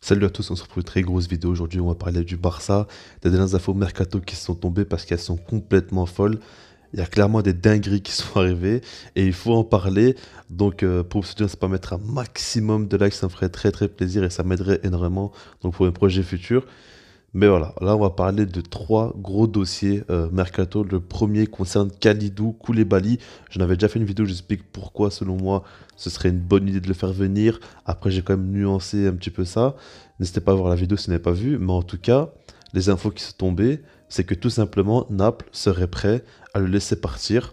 Salut à tous, on se retrouve pour une très grosse vidéo. Aujourd'hui, on va parler du Barça, des dernières infos mercato qui sont tombées parce qu'elles sont complètement folles. Il y a clairement des dingueries qui sont arrivées et il faut en parler. Donc, pour vous soutenir, c'est pas mettre un maximum de likes, ça me ferait très très plaisir et ça m'aiderait énormément donc pour mes projets futurs. Mais voilà, là on va parler de trois gros dossiers mercato. Le premier concerne Kalidou Koulibaly. J'en avais déjà fait une vidéo, j'explique pourquoi selon moi ce serait une bonne idée de le faire venir. Après j'ai quand même nuancé un petit peu ça. N'hésitez pas à voir la vidéo si vous n'avez pas vu. Mais en tout cas, les infos qui sont tombées, c'est que tout simplement Naples serait prêt à le laisser partir.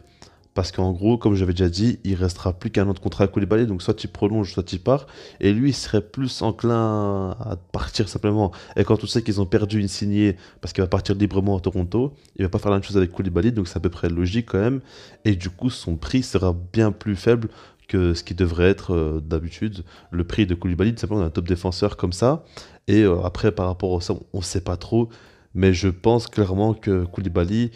Parce qu'en gros, comme j'avais déjà dit, il restera plus qu'un an de contrat à Koulibaly, donc soit tu prolonges, soit tu pars. Et lui, il serait plus enclin à partir simplement. Et quand on sait qu'ils ont perdu Insigne parce qu'il va partir librement à Toronto, il va pas faire la même chose avec Koulibaly, donc c'est à peu près logique quand même. Et du coup, son prix sera bien plus faible que ce qui devrait être d'habitude le prix de Koulibaly, tout simplement d'un top défenseur comme ça. Et après, par rapport à ça, on ne sait pas trop. Mais je pense clairement que Koulibaly,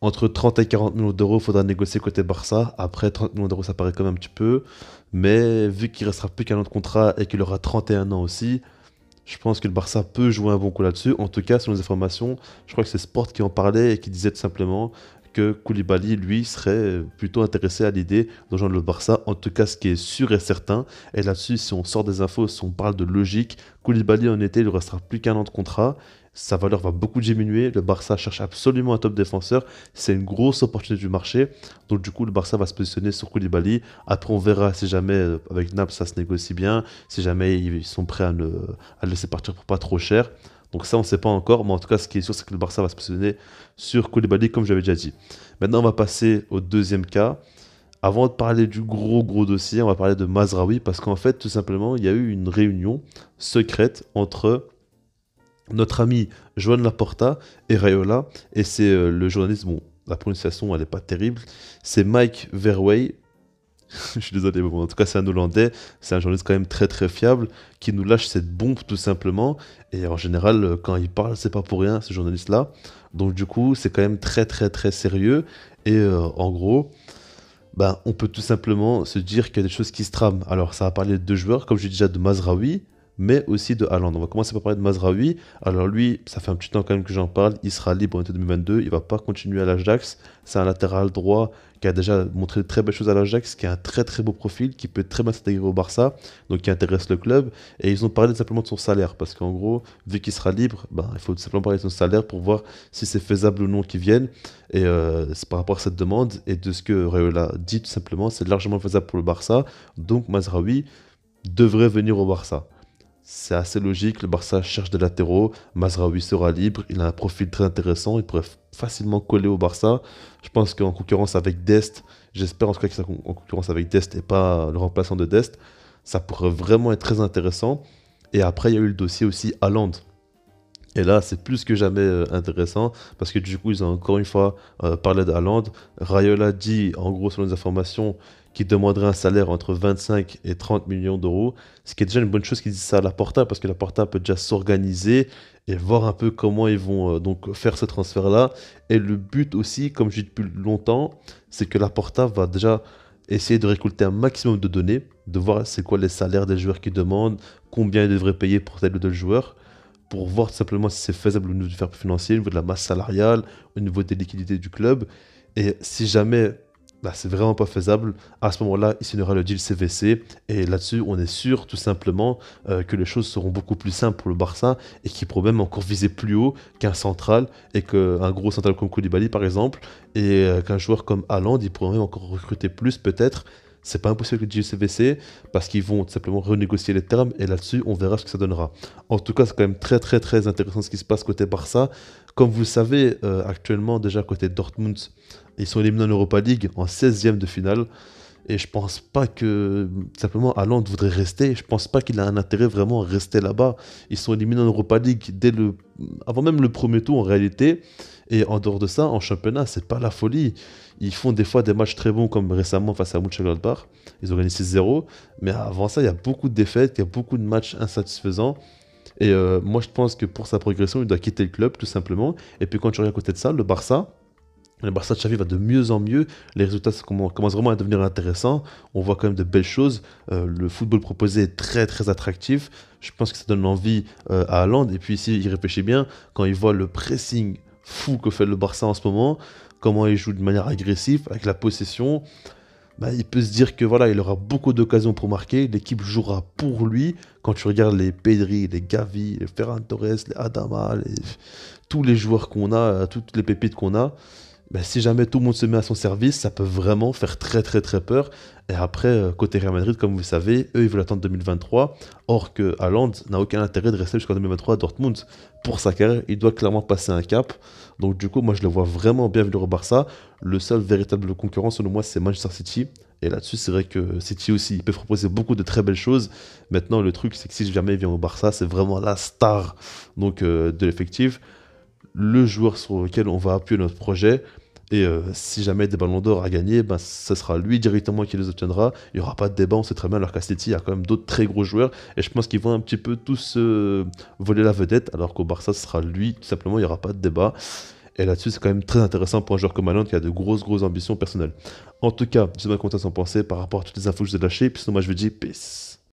entre 30 et 40 millions d'euros, il faudra négocier côté Barça. Après, 30 millions d'euros, ça paraît quand même un petit peu. Mais vu qu'il restera plus qu'un an de contrat et qu'il aura 31 ans aussi, je pense que le Barça peut jouer un bon coup là-dessus. En tout cas, selon les informations, je crois que c'est Sport qui en parlait et qui disait tout simplement que Koulibaly, lui, serait plutôt intéressé à l'idée de rejoindre le Barça. En tout cas, ce qui est sûr et certain. Et là-dessus, si on sort des infos, si on parle de logique, Koulibaly en été, il ne restera plus qu'un an de contrat. Sa valeur va beaucoup diminuer. Le Barça cherche absolument un top défenseur. C'est une grosse opportunité du marché. Donc, du coup, le Barça va se positionner sur Koulibaly. Après, on verra si jamais avec Naples ça se négocie bien. Si jamais ils sont prêts à le laisser partir pour pas trop cher. Donc ça, on ne sait pas encore, mais en tout cas, ce qui est sûr, c'est que le Barça va se positionner sur Koulibaly, comme j'avais déjà dit. Maintenant, on va passer au deuxième cas. Avant de parler du gros dossier, on va parler de Mazraoui, parce qu'en fait, tout simplement, il y a eu une réunion secrète entre notre ami Joan Laporta et Raiola, et c'est le journaliste, bon, la prononciation, elle n'est pas terrible, c'est Mike Verwey. Je suis désolé, mais bon, en tout cas, c'est un Hollandais, c'est un journaliste quand même très très fiable qui nous lâche cette bombe tout simplement. Et en général, quand il parle, c'est pas pour rien, ce journaliste-là. Donc, du coup, c'est quand même très très très sérieux. Et en gros, ben, on peut tout simplement se dire qu'il y a des choses qui se trament. Alors, ça va parler de deux joueurs, comme je dis déjà de Mazraoui, mais aussi de Haaland. On va commencer par parler de Mazraoui. Alors lui, ça fait un petit temps quand même que j'en parle. Il sera libre en été 2022. Il va pas continuer à l'Ajax. C'est un latéral droit qui a déjà montré de très belles choses à l'Ajax, qui a un très très beau profil, qui peut très bien s'intégrer au Barça, donc qui intéresse le club. Et ils ont parlé simplement de son salaire, parce qu'en gros, vu qu'il sera libre, ben, il faut tout simplement parler de son salaire pour voir si c'est faisable ou non qu'il vienne. Et c'est par rapport à cette demande et de ce que Raiola dit tout simplement, c'est largement faisable pour le Barça. Donc Mazraoui devrait venir au Barça. C'est assez logique, le Barça cherche des latéraux, Mazraoui sera libre, il a un profil très intéressant, il pourrait facilement coller au Barça. Je pense qu'en concurrence avec Dest, j'espère en tout cas qu'il sera en concurrence avec Dest et pas le remplaçant de Dest, ça pourrait vraiment être très intéressant. Et après, il y a eu le dossier aussi Haaland. Et là, c'est plus que jamais intéressant parce que du coup, ils ont encore une fois parlé d'Haaland. Raiola dit, en gros, selon les informations, qu'il demanderait un salaire entre 25 et 30 millions d'euros, ce qui est déjà une bonne chose qu'ils disent ça à Laporta parce que Laporta peut déjà s'organiser et voir un peu comment ils vont donc faire ce transfert-là. Et le but aussi, comme je dis depuis longtemps, c'est que Laporta va déjà essayer de récolter un maximum de données, de voir c'est quoi les salaires des joueurs qui demandent, combien ils devraient payer pour tel ou tel joueur pour voir tout simplement si c'est faisable au niveau du fair play financier, au niveau de la masse salariale, au niveau des liquidités du club. Et si jamais bah, c'est vraiment pas faisable, à ce moment-là, il signera le deal CVC. Et là-dessus, on est sûr tout simplement que les choses seront beaucoup plus simples pour le Barça et qu'il pourrait même encore viser plus haut qu'un central et qu'un gros central comme Koulibaly par exemple. Et qu'un joueur comme Haaland, il pourrait même encore recruter plus peut-être. C'est pas impossible avec le JCVC parce qu'ils vont tout simplement renégocier les termes et là-dessus on verra ce que ça donnera. En tout cas, c'est quand même très intéressant ce qui se passe côté Barça. Comme vous le savez, actuellement déjà côté Dortmund, ils sont éliminés en Europa League en 16e de finale. Et je pense pas que simplement Haaland voudrait rester. Je pense pas qu'il a un intérêt vraiment à rester là-bas. Ils sont éliminés en Europa League avant même le premier tour en réalité. Et en dehors de ça, en championnat, c'est pas la folie. Ils font des fois des matchs très bons comme récemment face à Mönchengladbach. Ils ont gagné 6-0. Mais avant ça, il y a beaucoup de défaites, il y a beaucoup de matchs insatisfaisants. Et moi, je pense que pour sa progression, il doit quitter le club tout simplement. Et puis quand tu regardes à côté de ça, le Barça. Le Barça de Xavi va de mieux en mieux, les résultats commencent vraiment à devenir intéressants, on voit quand même de belles choses, le football proposé est très très attractif, je pense que ça donne envie à Haaland, et puis ici il réfléchit bien, quand il voit le pressing fou que fait le Barça en ce moment, comment il joue de manière agressive, avec la possession, bah, il peut se dire que voilà, il aura beaucoup d'occasions pour marquer, l'équipe jouera pour lui, quand tu regardes les Pedri, les Gavi, les Ferran Torres, les Adama, tous les joueurs qu'on a, toutes les pépites qu'on a, ben, si jamais tout le monde se met à son service, ça peut vraiment faire très très très peur. Et après, côté Real Madrid, comme vous le savez, eux ils veulent attendre 2023. Or que Haaland n'a aucun intérêt de rester jusqu'en 2023 à Dortmund. Pour sa carrière, il doit clairement passer un cap. Donc du coup, moi je le vois vraiment bien venir au Barça. Le seul véritable concurrent selon moi, c'est Manchester City. Et là-dessus, c'est vrai que City aussi, ils peuvent proposer beaucoup de très belles choses. Maintenant, le truc, c'est que si jamais il vient au Barça, c'est vraiment la star donc, de l'effectif, le joueur sur lequel on va appuyer notre projet. Et si jamais des ballons d'or à gagner, ben, ce sera lui directement qui les obtiendra. Il n'y aura pas de débat, on sait très bien, alors qu'à City, il y a quand même d'autres très gros joueurs. Et je pense qu'ils vont un petit peu tous voler la vedette, alors qu'au Barça, ce sera lui, tout simplement, il n'y aura pas de débat. Et là-dessus, c'est quand même très intéressant pour un joueur comme Haaland qui a de grosses ambitions personnelles. En tout cas, je sais pas comment t'en penser par rapport à toutes les infos que je vous ai lâchées. Puis sinon, moi, je vous dis peace.